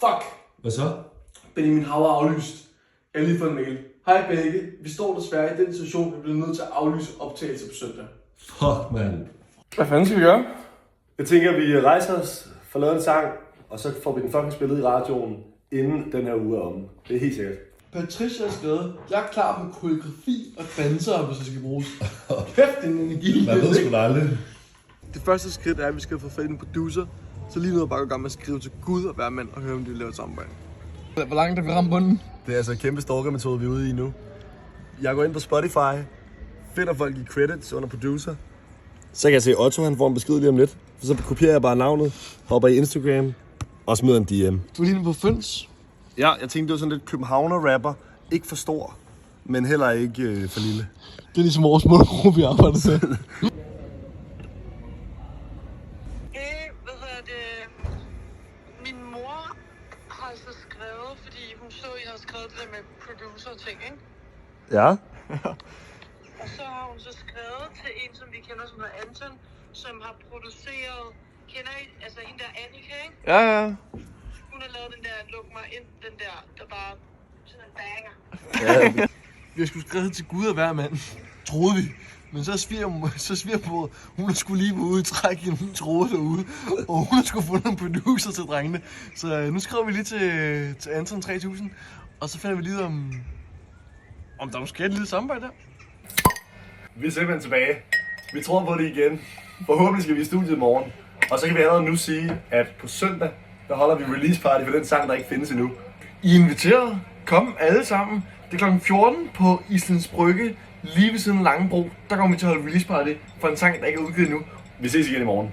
Fuck! Hvad så? Benjamin Hav er aflyst. Jeg har lige fået en mail. Hej begge. Vi står desværre i den situation, vi bliver nødt til at aflyse optagelse på søndag. Fuck, mand. Hvad fanden skal vi gøre? Jeg tænker, at vi rejser os, får lavet en sang, og så får vi den fucking spillet i radioen, inden den her uge er omme. Det er helt sikkert. Patricia har skrevet, jeg er klar med koreografi og dansere, hvis det skal bruges. Kæft, den energi. Man ved sgu da aldrig. Det første skridt er, at vi skal få fat i en producer. Så lige nu er bare gå i gang med at skrive til Gud og hver mand og høre, om de laver et samarbejde. Hvor langt er vi ramt bunden? Det er altså en kæmpe stalker-metode, vi er ude i nu. Jeg går ind på Spotify, finder folk i credits under producer. Så kan jeg se, Otto han får en besked lige om lidt. Så kopierer jeg bare navnet, hopper i Instagram og smider en DM. Du er lige på Føns. Ja, jeg tænkte, det var sådan lidt københavner-rapper. Ikke for stor, men heller ikke for lille. Det er ligesom vores målgruppe, vi arbejder til. Min mor har så skrevet, fordi hun så, I har skrevet det der med producer-ting, ikke? Ja. Og så har hun så skrevet til en, som vi kender, som hedder Anton, som har produceret, kender I, altså hende der Annika, ikke? Ja. Hun har lavet den der Luk mig ind, den der bare sådan en banger. Ja. Vi har sgu skrevet til Gud og hver mand, troede vi. Men så svigermor, hun skulle lige ude i træk i en tråde derude, og hun har sgu fundet en producer til drengene. Så nu skriver vi lige til Anton 3000, og så finder vi lige om der måske er et lille samarbejde der. Vi er simpelthen tilbage. Vi tror på det igen. Forhåbentlig skal vi i studiet i morgen. Og så kan vi allerede nu sige, at på søndag, der holder vi release party for den sang, der ikke findes endnu. I er inviteret. Kom alle sammen. Det er kl. 14 på Islands Brygge, lige ved siden af Langebro. Der kommer vi til at holde release party for en sang, der ikke er udgivet endnu. Vi ses igen i morgen.